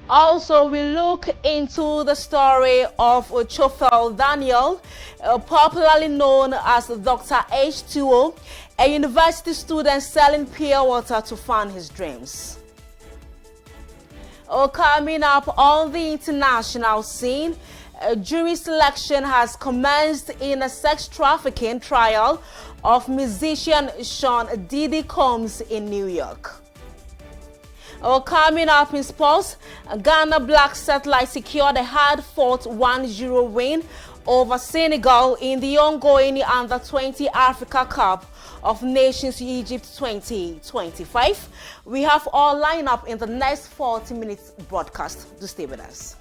Also, we look into the story of Chofel Daniel, popularly known as Dr. H2O, a university student selling pure water to fund his dreams. Coming up on the international scene, jury selection has commenced in a sex trafficking trial of musician Sean Diddy Combs in New York. Coming up in sports, Ghana Black Satellite secured a hard-fought 1-0 win over Senegal in the ongoing Under-20 Africa Cup of Nations Egypt 2025. We have all lined up in the next 40 minutes broadcast. Do stay with us.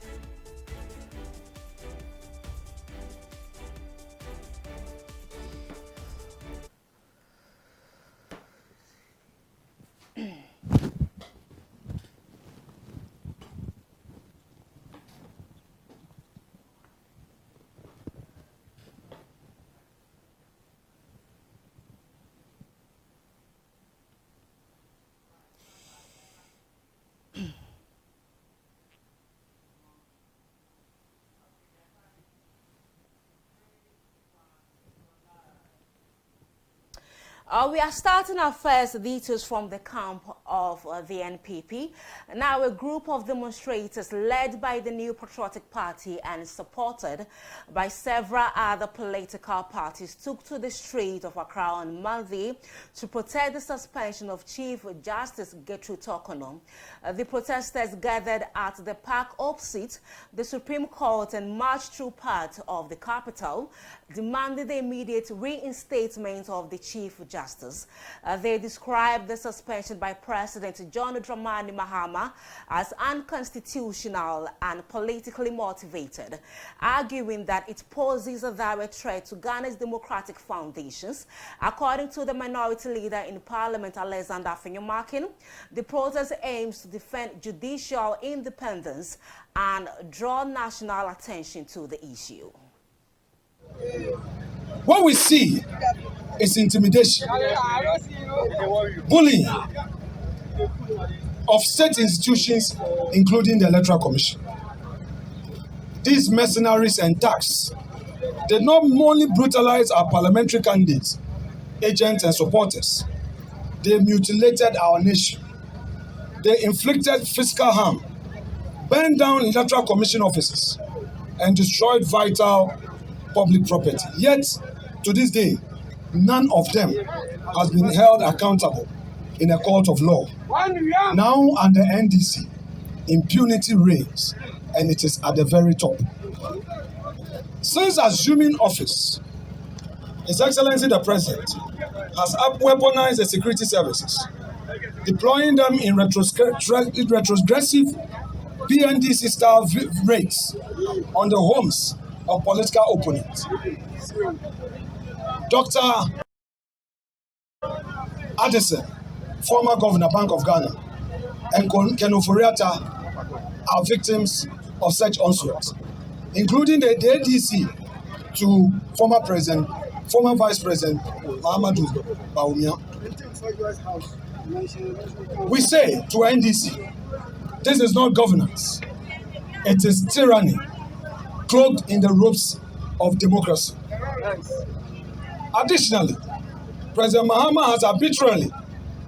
We are starting our first details from the camp of the NPP. Now, a group of demonstrators led by the New Patriotic Party and supported by several other political parties took to the street of Accra on Monday to protest the suspension of Chief Justice Gertrude Torkornoo. The protesters gathered at the park opposite the Supreme Court and marched through part of the capital, demanding the immediate reinstatement of the Chief Justice. They described the suspension by President John Dramani Mahama as unconstitutional and politically motivated, arguing that it poses a direct threat to Ghana's democratic foundations. According to the minority leader in Parliament, Alexander Finyomakin, the protest aims to defend judicial independence and draw national attention to the issue. What we see is intimidation, bullying of state institutions, including the Electoral Commission. These mercenaries and thugs did not only brutalize our parliamentary candidates, agents, and supporters, they mutilated our nation. They inflicted physical harm, burned down Electoral Commission offices, and destroyed vital public property. Yet, to this day, none of them has been held accountable in a court of law. Now under NDC, impunity reigns, and it is at the very top. Since assuming office, His Excellency the President has weaponized the security services, deploying them in retrogressive PNDC-style raids on the homes of political opponents. Dr. Addison, former governor, Bank of Ghana, and Ken Ofori-Atta are victims of such onslaught, including the ADC to former Vice President Mahamadou Bawumia. We say to NDC, this is not governance. It is tyranny, cloaked in the robes of democracy. Additionally, President Mahama has arbitrarily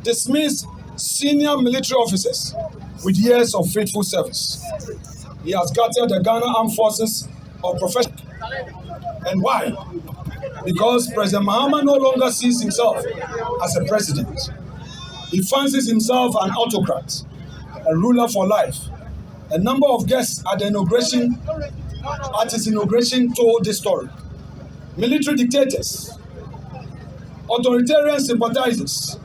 dismissed senior military officers with years of faithful service. He has gutted the Ghana Armed Forces of profession. And why? Because President Mahama no longer sees himself as a president. He fancies himself an autocrat, a ruler for life. A number of guests at his inauguration told this story. Military dictators, authoritarian sympathizers,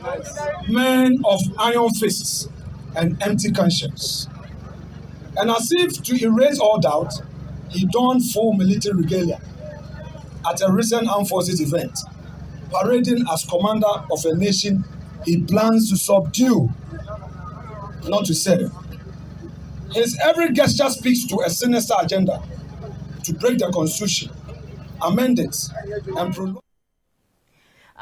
men of iron fists and empty conscience. And as if to erase all doubt, he donned full military regalia at a recent armed forces event, parading as commander of a nation he plans to subdue, not to serve. His every gesture speaks to a sinister agenda to break the constitution, amend it, and prolong.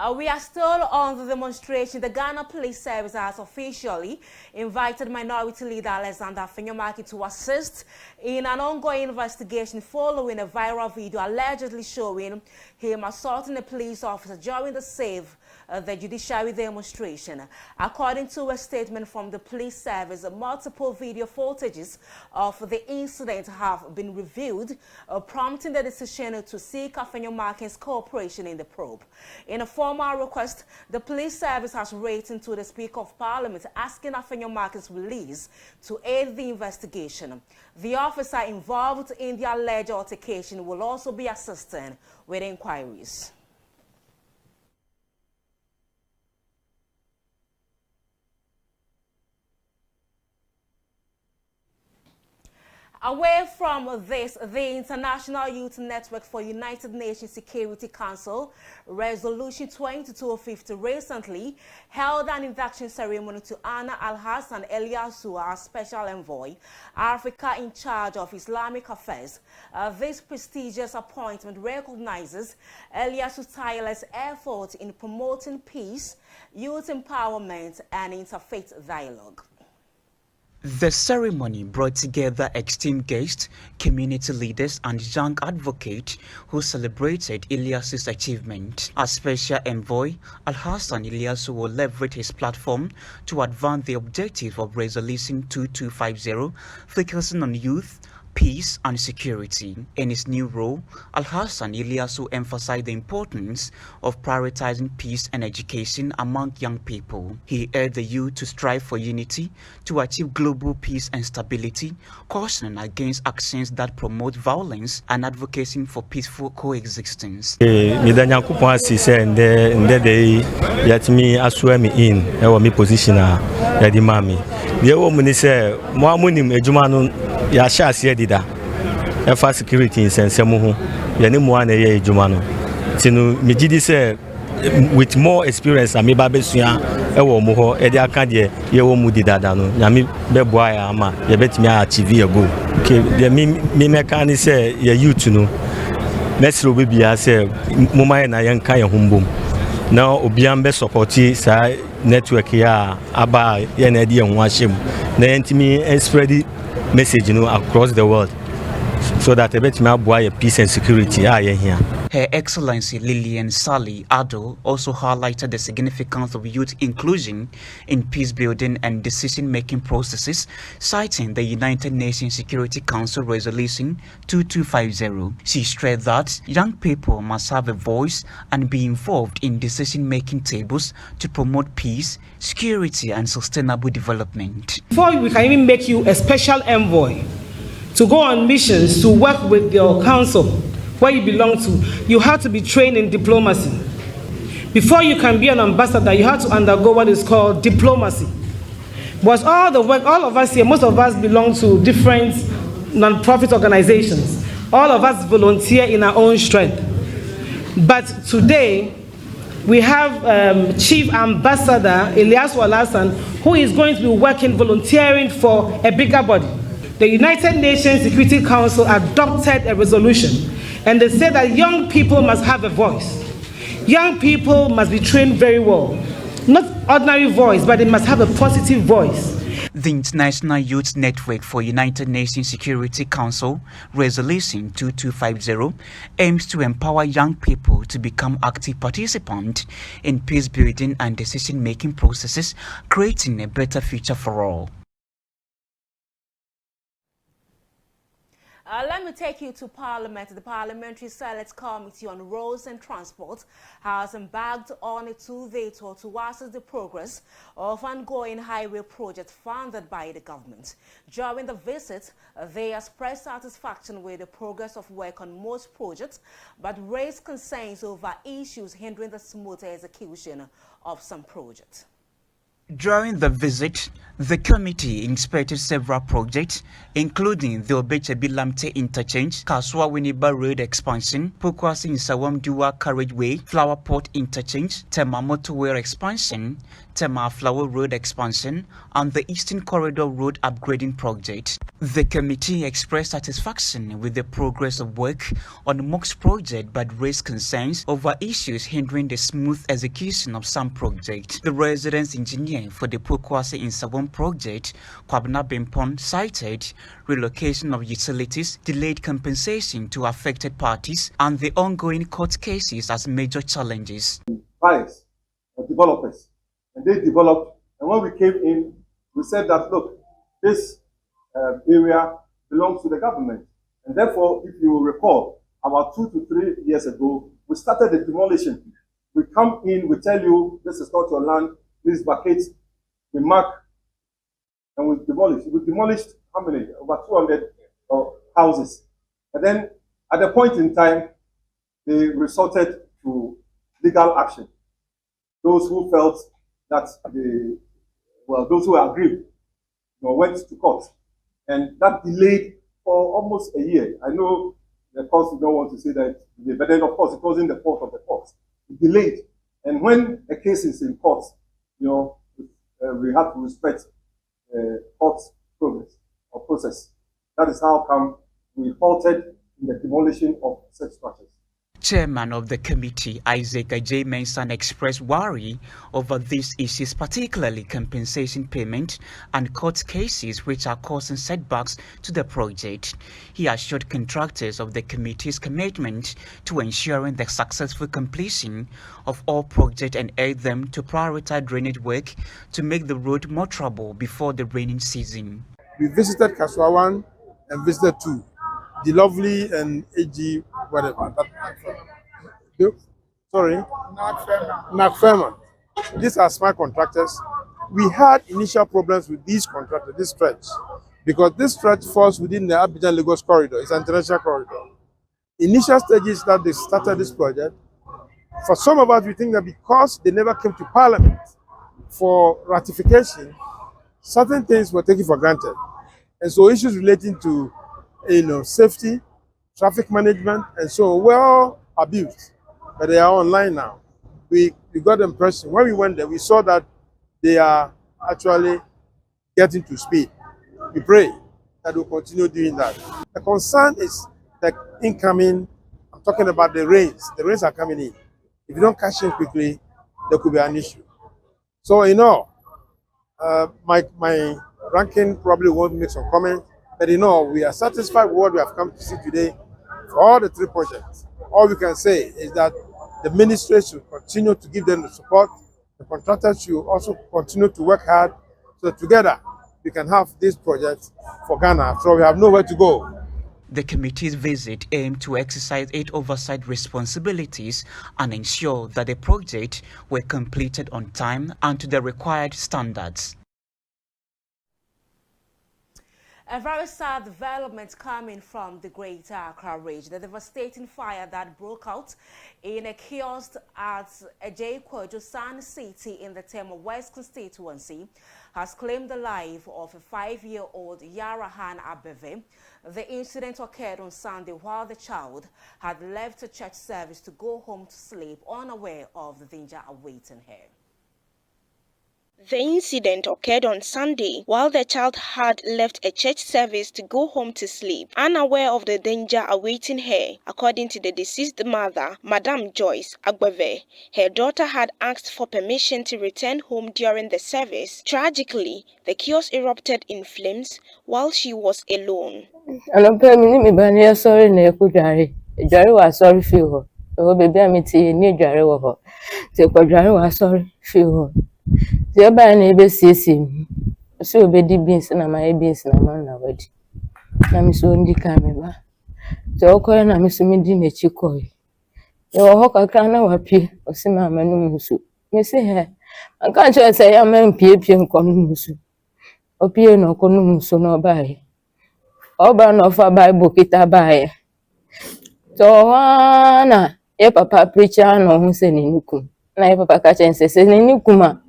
We are still on the demonstration. The Ghana Police Service has officially invited Minority Leader Alexander Afenyo-Markin to assist in an ongoing investigation following a viral video allegedly showing him assaulting a police officer during the Save the Judiciary demonstration. According to a statement from the police service, multiple video footages of the incident have been reviewed, prompting the decision to seek Afenyo-Markin's cooperation in the probe. In a formal request, the police service has written to the Speaker of Parliament asking Afenyo-Markin's release to aid the investigation. The officer involved in the alleged altercation will also be assisting with inquiries. Away from this, the International Youth Network for United Nations Security Council Resolution 2250 recently held an induction ceremony to honor Al-Hassan Eliasu, our Special Envoy, Africa in charge of Islamic affairs. This prestigious appointment recognizes Eliasu's tireless effort in promoting peace, youth empowerment, and interfaith dialogue. The ceremony brought together esteemed guests, community leaders, and young advocates who celebrated Eliasu's achievement. As Special Envoy, Al-Hassan Eliasu will leverage his platform to advance the objective of Resolution 2250, focusing on youth, peace and security. In his new role, Al-Hassan Eliasu emphasized the importance of prioritizing peace and education among young people. He urged the youth to strive for unity to achieve global peace and stability, cautioning against actions that promote violence and advocating for peaceful coexistence. Ya shasi edida efa security insensemu ho ye ne mo ana ye ejuma tinu megidi se with more experience ami ba besua ewo mo ho e de aka de ye wo mu didada no nyame beboa ya ama ye betimi achieve ye go okay de me mekani se ye youth no mesro be bia se mo mai na ye nka ye humbom na obian be support sa network ya aba ye na de ye ho ahyem na yentimi spread message across the world so that peace and security here. Her Excellency Lillian Sally Ado also highlighted the significance of youth inclusion in peace-building and decision-making processes, citing the United Nations Security Council Resolution 2250. She stressed that young people must have a voice and be involved in decision-making tables to promote peace, security, and sustainable development. Before we can even make you a special envoy to go on missions to work with your council where you belong to, you have to be trained in diplomacy. Before you can be an ambassador, you have to undergo what is called diplomacy. But all the work, all of us here, most of us belong to different non-profit organizations. All of us volunteer in our own strength. But today, we have Chief Ambassador Eliasu Al-Hassan, who is going to be working, volunteering for a bigger body. The United Nations Security Council adopted a resolution, and they said that young people must have a voice. Young people must be trained very well. Not ordinary voice, but they must have a positive voice. The International Youth Network for United Nations Security Council Resolution 2250 aims to empower young people to become active participants in peace-building and decision-making processes, creating a better future for all. Let me take you to Parliament. The Parliamentary Select Committee on Roads and Transport has embarked on a two-day tour to assess the progress of ongoing highway projects funded by the government. During the visit, they expressed satisfaction with the progress of work on most projects, but raised concerns over issues hindering the smooth execution of some projects. During the visit, the committee inspected several projects, including the Obechebi-Lamte Interchange, Kaswa-Winneba Road Expansion, Pokwasi-Nsawam-Dua Carriageway, Flower Port Interchange, Tema Motorway Expansion, Tema Flower Road Expansion, and the Eastern Corridor Road Upgrading Project. The committee expressed satisfaction with the progress of work on the MOX project but raised concerns over issues hindering the smooth execution of some projects. The residence engineer for the Pokwase in Sabon project, Kwabna Bimpon, cited relocation of utilities, delayed compensation to affected parties, and the ongoing court cases as major challenges. Buyers or developers, and they developed, and when we came in, we said that, look, this area belongs to the government. And therefore, if you recall, about 2 to 3 years ago, we started the demolition. We come in, we tell you, this is not your land, please vacate. We mark, and we demolish. We demolished how many? Over 200 houses. And then, at the point in time, they resorted to legal action. Those who felt that those who agreed, went to court. And that delayed for almost a year. I know the courts don't want to say that, but then of course it wasn't the fault of the courts. It delayed. And when a case is in court, we have to respect court's progress or process. That is how come we halted in the demolition of such structures. Chairman of the committee, Isaac Ajay Mensah, expressed worry over these issues, particularly compensation payment and court cases which are causing setbacks to the project. He assured contractors of the committee's commitment to ensuring the successful completion of all projects and urged them to prioritize drainage work to make the road more trouble before the rainy season. We visited Kaswawan and visited 2. The lovely and AG, whatever. Nakfema. These are smart contractors. We had initial problems with these contractors, this stretch, because this stretch falls within the Abidjan-Lagos corridor. It's an international corridor. Initial stages that they started this project, for some of us, we think that because they never came to Parliament for ratification, certain things were taken for granted. And so issues relating to safety, traffic management, and so well abused. But they are online now. We got the impression, when we went there, we saw that they are actually getting to speed. We pray that we'll continue doing that. The concern is the incoming, I'm talking about the rains. The rains are coming in. If you don't catch them quickly, there could be an issue. So, my ranking probably won't make some comment. But we are satisfied with what we have come to see today for all the 3 projects. All we can say is that the ministry should continue to give them the support. The contractors should also continue to work hard so that together we can have this project for Ghana. So we have nowhere to go. The committee's visit aimed to exercise its oversight responsibilities and ensure that the project were completed on time and to the required standards. A very sad development coming from the Greater Accra region. The devastating fire that broke out in a kiosk at Ejekwejo San City in the Tema West constituency has claimed the life of a 5-year-old Yarahan Abeve. The incident occurred on Sunday while the child had left a church service to go home to sleep, unaware of the danger awaiting her. The incident occurred on Sunday while the child had left a church service to go home to sleep, unaware of the danger awaiting her. According to the deceased mother, Madam Joyce Agbeve, her daughter had asked for permission to return home during the service. Tragically, the kiosk erupted in flames while she was alone. The other neighbor says him, so baby beans and my beans and I'm not ready. I'm so in the camera. The occur and I'm assuming dinner chicoy. Your hawker can't appear or see my manusu. You see her. I can't just say I'm a pian conumusu. O piano conumusu no buy. Oban of a Bible kita buy. So, Anna, a papa preacher no who's in Nukum. Na papa catch and says, Nukuma.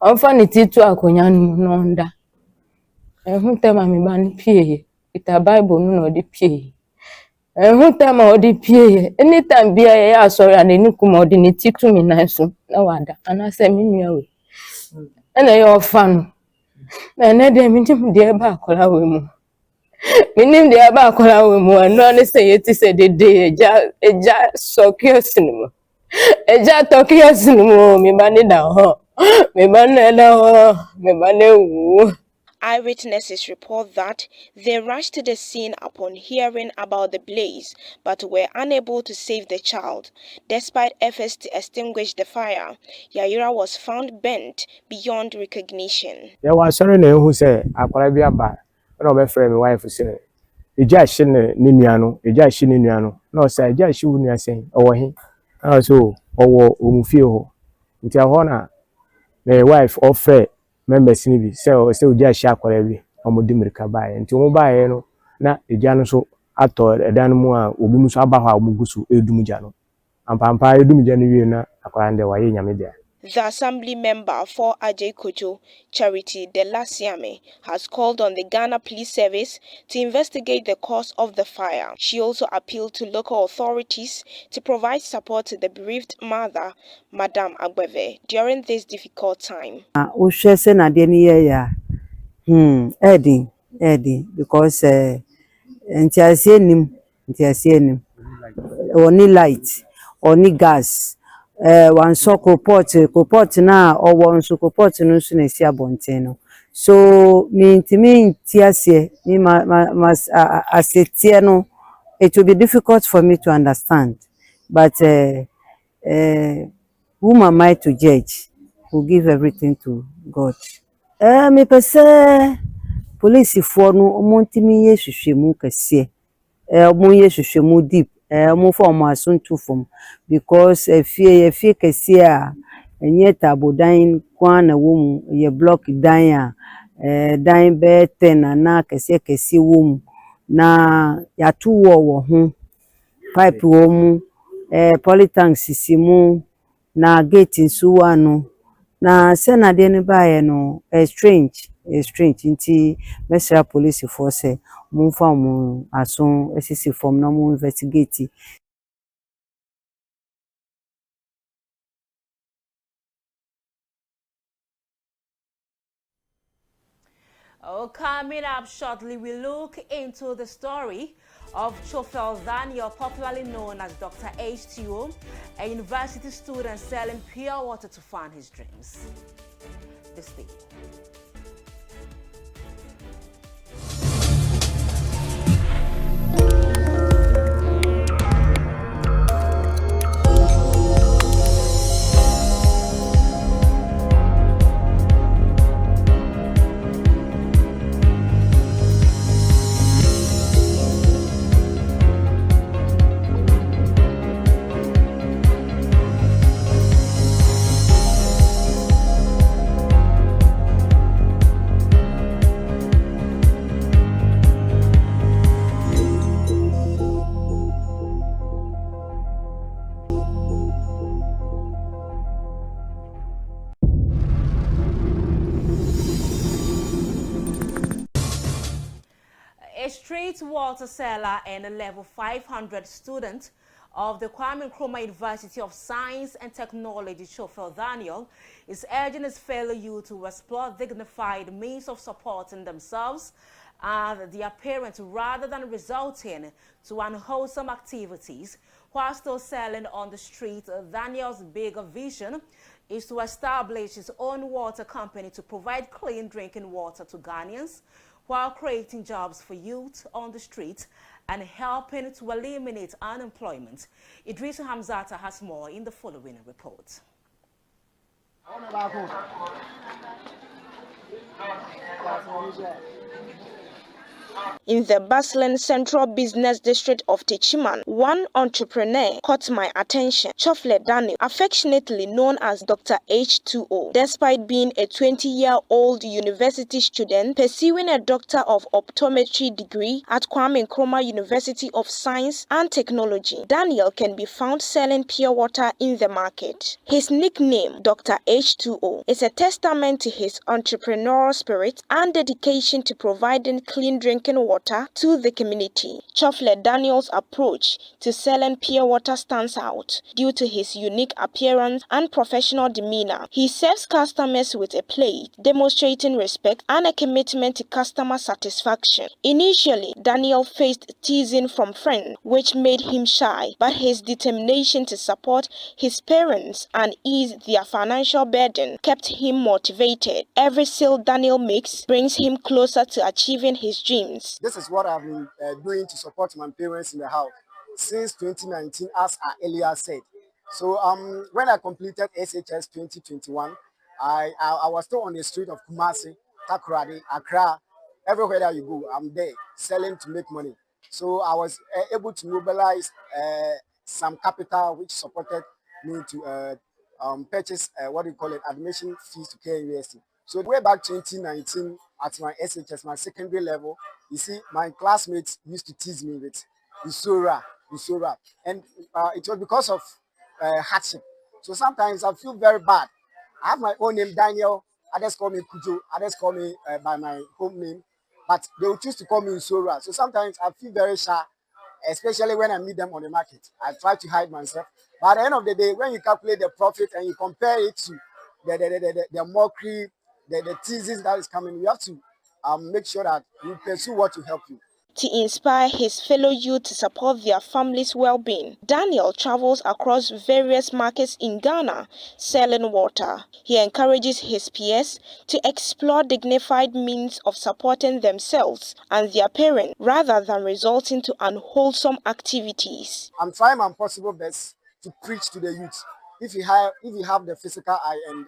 Unfanity to a conyan nonda. And who tell my man pay it a Bible no the pay. And who tell my the pay anytime be a sorry and a new commodity to me nice no other. And I say me away. And I are fun. And I didn't dear back all away. Minim de aba akola we mu no ne say yeti say de eja sokios ni Eja Tokyo me bani da ho. Me bani da ho. Me bani wu. Eyewitnesses report that they rushed to the scene upon hearing about the blaze, but were unable to save the child. Despite efforts to extinguish the fire, Yaira was found bent beyond recognition. There was sorry who say akwara bi aba na obe frame wife say eja hye ne nua no eja hye ne nua no na o say eja hye wo nua sen owo he na so owo omufie ho nti aho na my wife offer members ni bi say o say eja hye akwara bi omodi mirika bae nti omo bae no na eja no so ato edan mu a obi mu so aba ho a omugusu edumja no ampampa edumja no wie na akwara nde waye nyame dia. The assembly member for Ajay Kojo, Charity Delasiame, has called on the Ghana Police Service to investigate the cause of the fire. She also appealed to local authorities to provide support to the bereaved mother, Madam Agbeve, during this difficult time. Eddie, because only light, only gas. One so report na or one so report no so na si abonteno so me tiase me mas asetie no it will be difficult for me to understand but whom am I to judge? We'll give everything to God. Me pese police for no omontimi yehwehwemu kase omo yehwehwemu deep mo for mo asuntu from because efie kese a enye tabodan kwa na wo ye block dan a dan be 10 na kese wo mu na ya tu wo ho pipe wo mu polytank sisimu na gate nsu ano na se na de ne bae no strange nti mesra police force mo fa mo asun esisi form na mo investigate. Oh, coming up shortly, we look into the story of Chofel Daniel, popularly known as Dr. H2O, a university student selling pure water to fund his dreams. This thing. A street water seller and a level 500 student of the Kwame Nkrumah University of Science and Technology, Chofel Daniel, is urging his fellow youth to explore dignified means of supporting themselves and their parents rather than resorting to unwholesome activities. While still selling on the street, Daniel's bigger vision is to establish his own water company to provide clean drinking water to Ghanaians, while creating jobs for youth on the street and helping to eliminate unemployment. Idrissa Hamzata has more in the following report. In the bustling central business district of Techiman, one entrepreneur caught my attention. Chofle Daniel, affectionately known as Dr. H2O, despite being a 20-year-old university student pursuing a Doctor of Optometry degree at Kwame Nkrumah University of Science and Technology, Daniel can be found selling pure water in the market. His nickname, Dr. H2O, is a testament to his entrepreneurial spirit and dedication to providing clean drinking drinking water to the community. Chofle Daniel's approach to selling pure water stands out due to his unique appearance and professional demeanor. He serves customers with a plate, demonstrating respect and a commitment to customer satisfaction. Initially, Daniel faced teasing from friends, which made him shy, but his determination to support his parents and ease their financial burden kept him motivated. Every sale Daniel makes brings him closer to achieving his dreams. This is what I've been doing to support my parents in the house since 2019, as I earlier said. So when I completed SHS 2021, I was still on the street of Kumasi, Takoradi, Accra. Everywhere that you go, I'm there selling to make money. So I was able to mobilize some capital which supported me to purchase admission fees to KUST. So way back 2019 at my SHS, my secondary level, you see, my classmates used to tease me with Usura. And it was because of hardship. So sometimes I feel very bad. I have my own name, Daniel. Others call me Kujo. Others call me by my home name. But they will choose to call me Usura. So sometimes I feel very shy, especially when I meet them on the market. I try to hide myself. But at the end of the day, when you calculate the profit and you compare it to the mockery, the teasing that is coming, you have to make sure that you pursue what will help you. To inspire his fellow youth to support their family's well-being, Daniel travels across various markets in Ghana selling water. He encourages his peers to explore dignified means of supporting themselves and their parents rather than resorting to unwholesome activities. I'm trying my possible best to preach to the youth. If you have the physical eye and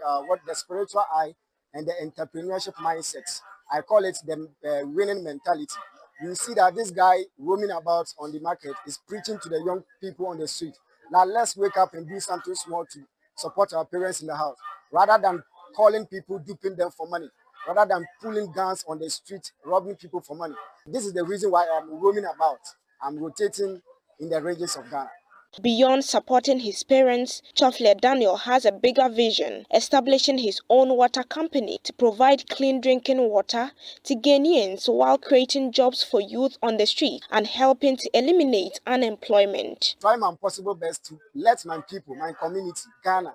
the spiritual eye and the entrepreneurship mindset, I call it the winning mentality. You see that this guy roaming about on the market is preaching to the young people on the street. Now let's wake up and do something small to support our parents in the house, rather than calling people, duping them for money, rather than pulling guns on the street, robbing people for money. This is the reason why I'm roaming about. I'm rotating in the regions of Ghana. Beyond supporting his parents, Chofle Daniel has a bigger vision, establishing his own water company to provide clean drinking water to Ghanaians while creating jobs for youth on the street and helping to eliminate unemployment. Try my possible best to let my people, my community, Ghana,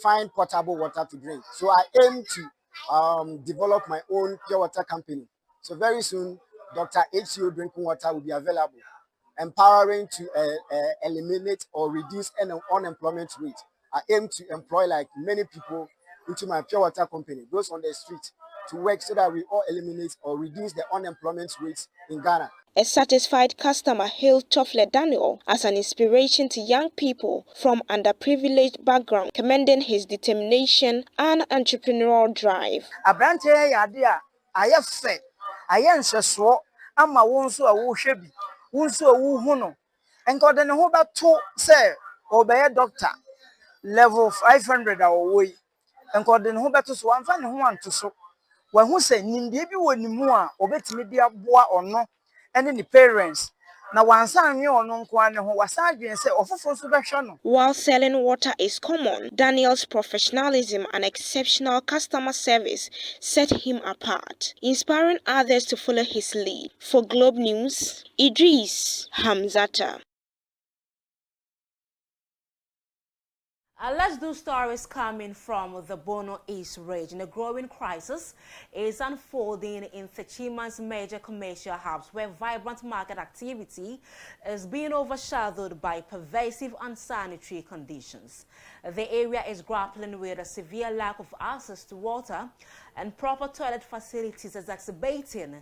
find potable water to drink. So I aim to develop my own pure water company. So very soon, Dr. HCO drinking water will be available, empowering to eliminate or reduce unemployment rate. I aim to employ like many people into my pure water company, those on the street, to work so that we all eliminate or reduce the unemployment rates in Ghana. A satisfied customer hailed Chofle Daniel as an inspiration to young people from underprivileged backgrounds, commending his determination and entrepreneurial drive. Abrante yadia ayefse ayenhyeso ama wonso awohwebi wonso awuhuno enkode ne ho beto se obeye doctor level 500 awoyi enkode ne ho beto so amfa ne ho anto so wahu se nimde bi wonimu a obetimi dia boa ono ene ni parents na wansa anwe ono nko ane ho wasadwen se ofofo so behwe no. While selling water is common, Daniel's professionalism and exceptional customer service set him apart, inspiring others to follow his lead. For Globe News, Idris Hamzata. Let's do stories coming from the Bono East region. A growing crisis is unfolding in Techiman's major commercial hubs, where vibrant market activity is being overshadowed by pervasive unsanitary conditions. The area is grappling with a severe lack of access to water, and proper toilet facilities exacerbating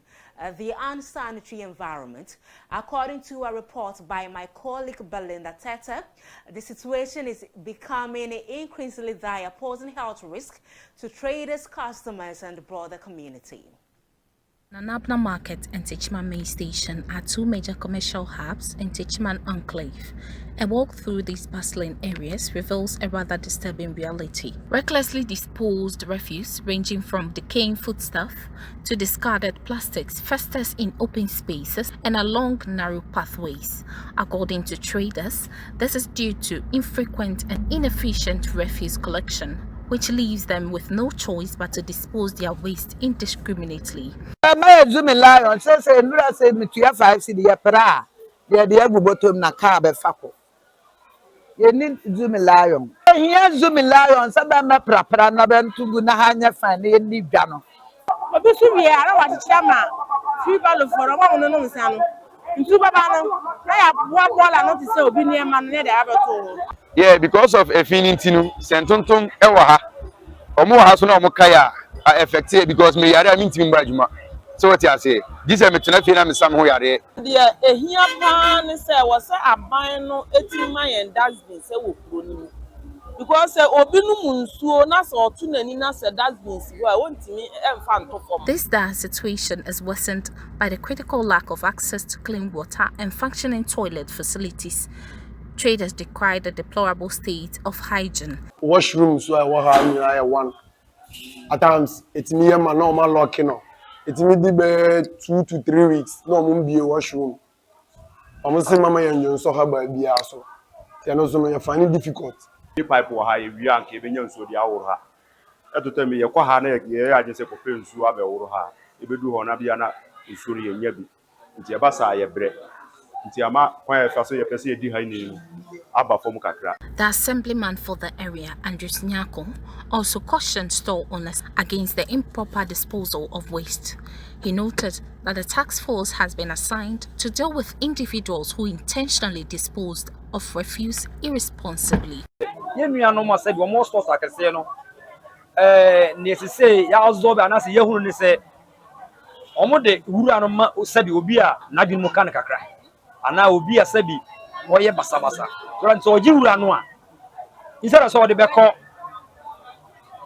the unsanitary environment. According to a report by my colleague Belinda Tete, the situation is becoming increasingly dire, posing health risk to traders, customers, and the broader community. Nanabna Market and Techiman Main Station are two major commercial hubs in Techiman Enclave. A walk through these bustling areas reveals a rather disturbing reality. Recklessly disposed refuse, ranging from decaying foodstuff to discarded plastics, festers in open spaces and along narrow pathways. According to traders, this is due to infrequent and inefficient refuse collection. which leaves them with no choice but to dispose their waste indiscriminately. My Zoom lion says, "Nura say me to 5 cedi ya pra. The agu bottom na car be fako. You need Zoom lion. Here Zoom lion sabe me pra na be ntugu na hanya fan na ni dwa no. Obisu wie ara wa chiama. Free ball for one no no nsa no. Ntu baba no na ya boa no to say obi niema no dey abeto. Yeah, because of affinity no sentonton ewa ha. Omo ha so na omo kaya affected because me yare am ntimi mbra djuma. So what you say? This is me tena fe na me sam ho yare. Dia ehia pa ne say wo say aban no etima yen dustbin say wo kuro ni. Because obi no munsuo na so otu nani na say dustbins wo wontimi emfa nto fom. This dire situation is worsened by the critical lack of access to clean water and functioning toilet facilities. Traders decry the deplorable state of hygiene. Washroom so I one. At times it's me and my normal locking up. It's me the 2 to 3 weeks. No mun be a washroom. I'm saying mama and so her by be also. They know so find it difficult. The pipe will high we are keeping so the hour. That to tell me, your Kohana, I just say, for friends who have a Uruha. If you do Honabiana, is surely a Yabi. It's your bassa, a bread. It's your ma, why I say a person behind you. Abba from Kakra. The assemblyman for the area, Andrews Nyako, also cautioned store owners against the improper disposal of waste. He noted that the task force has been assigned to deal with individuals who intentionally disposed of refuse irresponsibly. No said one more stores like I say no. Necessary, ya absorb and as you who say, Omode, Urano said you be a Nadin Mokanica cry. And now will be a Sebi, or ye Basabasa. So you run instead of so the Beco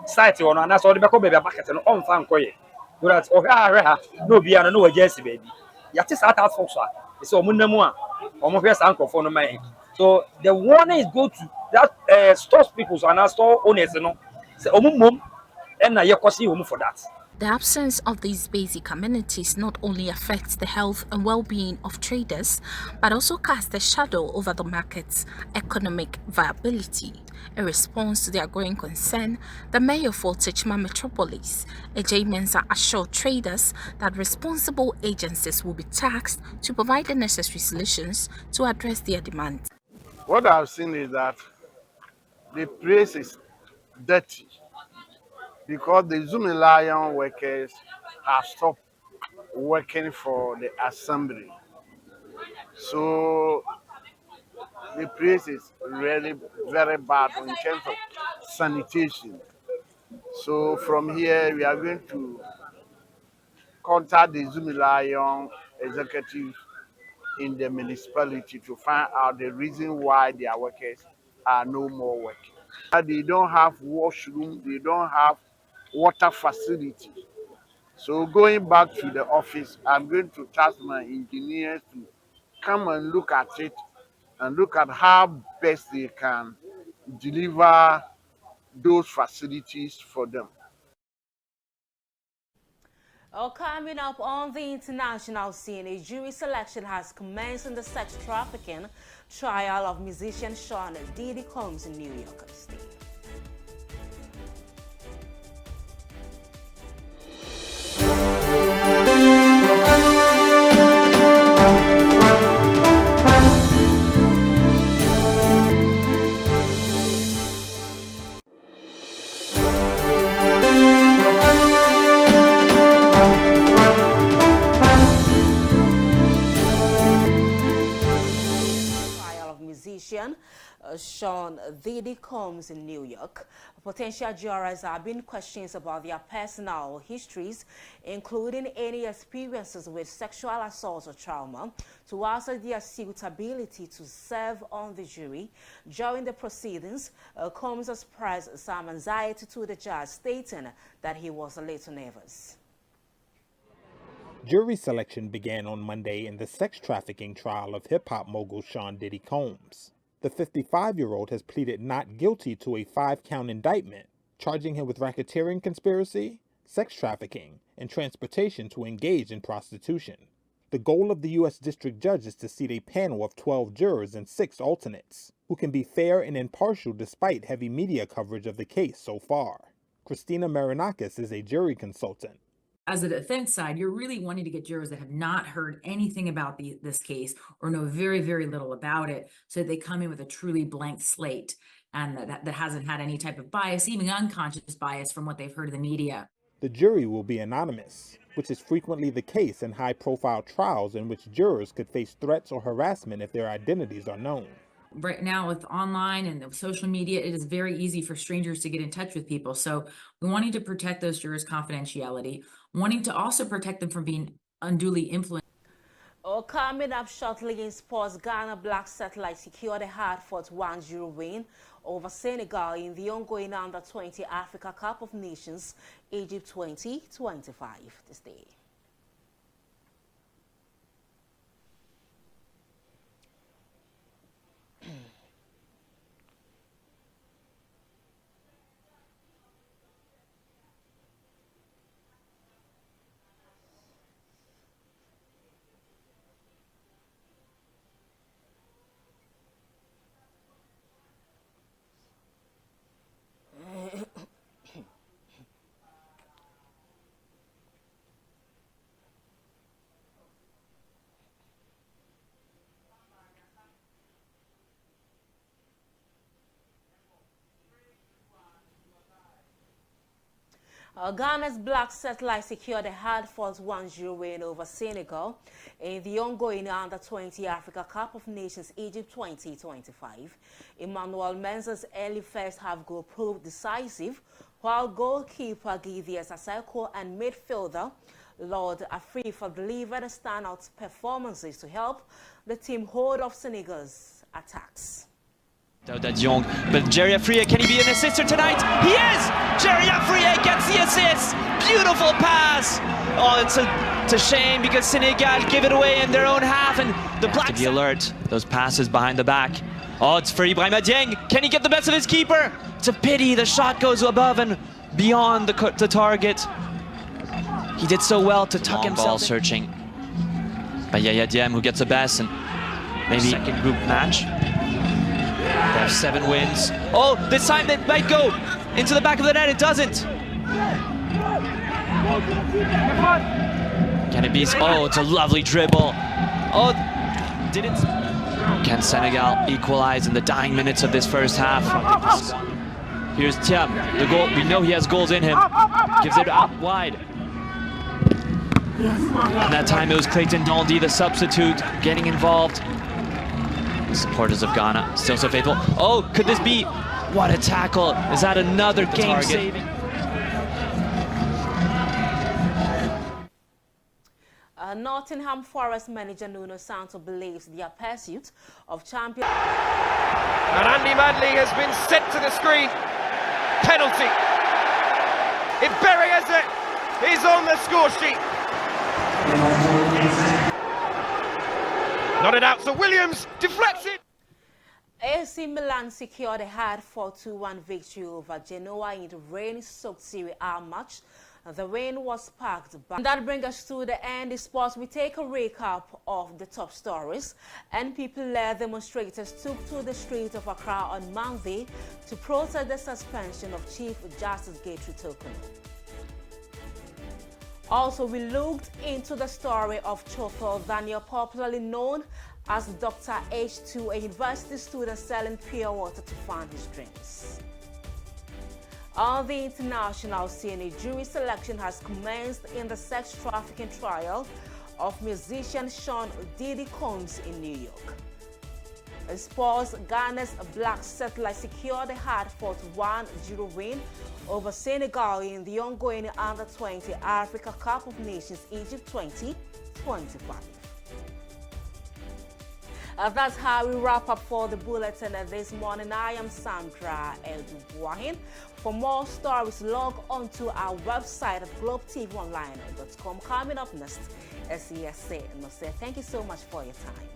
site on and I saw the Beco baby bucket and on fan coy. Whereas, no be and no Jesse baby. Yatis at our folks. It's all Munamua, almost uncle for my. So the warning is go to that stores people and our store owners, you know. Say, mum, and I yakosi for that. The absence of these basic amenities not only affects the health and well-being of traders, but also casts a shadow over the market's economic viability. In response to their growing concern, the mayor for Techma Metropolis, Ejay Mensah, assured traders that responsible agencies will be tasked to provide the necessary solutions to address their demands. What I've seen is that the place is dirty because the Zumi Lion workers have stopped working for the assembly. So the place is really very bad in terms of sanitation. So from here, we are going to contact the Zumi Lion executive in the municipality to find out the reason why their workers are no more working. They don't have washroom, they don't have water facility. So going back to the office, I'm going to task my engineers to come and look at it and look at how best they can deliver those facilities for them. Coming up on the international scene, a jury selection has commenced in the sex trafficking trial of musician Sean Diddy Combs in New York State. Sean Diddy Combs in New York. Potential jurors are being questioned about their personal histories, including any experiences with sexual assault or trauma, to assess their suitability to serve on the jury. During the proceedings, Combs expressed some anxiety to the judge, stating that he was a little nervous. Jury selection began on Monday in the sex trafficking trial of hip-hop mogul Sean Diddy Combs. The 55-year-old has pleaded not guilty to a 5-count indictment, charging him with racketeering conspiracy, sex trafficking, and transportation to engage in prostitution. The goal of the U.S. District Judge is to seat a panel of 12 jurors and 6 alternates, who can be fair and impartial despite heavy media coverage of the case so far. Christina Marinakis is a jury consultant. As a defense side, you're really wanting to get jurors that have not heard anything about this case or know very, very little about it, so that they come in with a truly blank slate and that hasn't had any type of bias, even unconscious bias from what they've heard in the media. The jury will be anonymous, which is frequently the case in high-profile trials in which jurors could face threats or harassment if their identities are known. Right now with online and social media, it is very easy for strangers to get in touch with people. So we're wanting to protect those jurors' confidentiality, wanting to also protect them from being unduly influenced. Coming up shortly in sports, Ghana Black Satellite secured a hard-fought 1-0 win over Senegal in the ongoing Under-20 Africa Cup of Nations, Egypt 2025 this day. Ghana's Black Satellite secured a hard-fought 1-0 win over Senegal in the ongoing Under-20 Africa Cup of Nations Egypt 2025. Emmanuel Mensah's early first-half goal proved decisive, while goalkeeper Gideon Saseko and midfielder Lord Afrifa delivered standout performances to help the team hold off Senegal's attacks. Dawda Diong, but Jerry Afriyie, can he be an assister tonight? He is! Jerry Afriyie gets the assist! Beautiful pass! Oh, it's a shame because Senegal give it away in their own half, and the Blacks... To be alert, those passes behind the back. Oh, it's for Ibrahima Dieng. Can he get the best of his keeper? It's a pity, the shot goes above and beyond the target. He did so well to tuck himself ball in. Searching by Yaya Diem, who gets the best, and maybe second group match. They have 7 wins. Oh, this time they might go into the back of the net. It doesn't. Can it be? Oh, it's a lovely dribble. Oh, didn't. Can Senegal equalize in the dying minutes of this first half? Here's Thiam, the goal. We know he has goals in him. Gives it out wide. And that time it was Clayton Dondi, the substitute, getting involved. Supporters of Ghana still so faithful. Oh, could this be? What a tackle. Is that another game-saving? Nottingham Forest manager Nuno Santo believes their pursuit of champion. And Andy Madley has been sent to the screen. Penalty. If Berriese is on the score sheet. Not it out, so Williams deflects it. AC Milan secured a hard-fought 2-1 victory over Genoa in the rain-soaked Serie A match. The rain was packed back. And that brings us to the end of sports. We take a recap of the top stories. NPP-led demonstrators took to the streets of Accra on Monday to protest the suspension of Chief Justice Gertrude Torkornoo. Also, we looked into the story of Chofel Daniel, popularly known as Dr. H2, a university student selling pure water to fund his dreams. On the international scene, a jury selection has commenced in the sex trafficking trial of musician Sean Diddy Combs in New York. In sports, Ghana's Black Satellite secured a hard-fought 1-0 win over Senegal in the ongoing Under-20 Africa Cup of Nations Egypt 2025. That's how we wrap up for the bulletin this morning. I am Sandra BOAHEN. For more stories, log on to our website at globetvonline.com. Coming up next, SESA. Thank you so much for your time.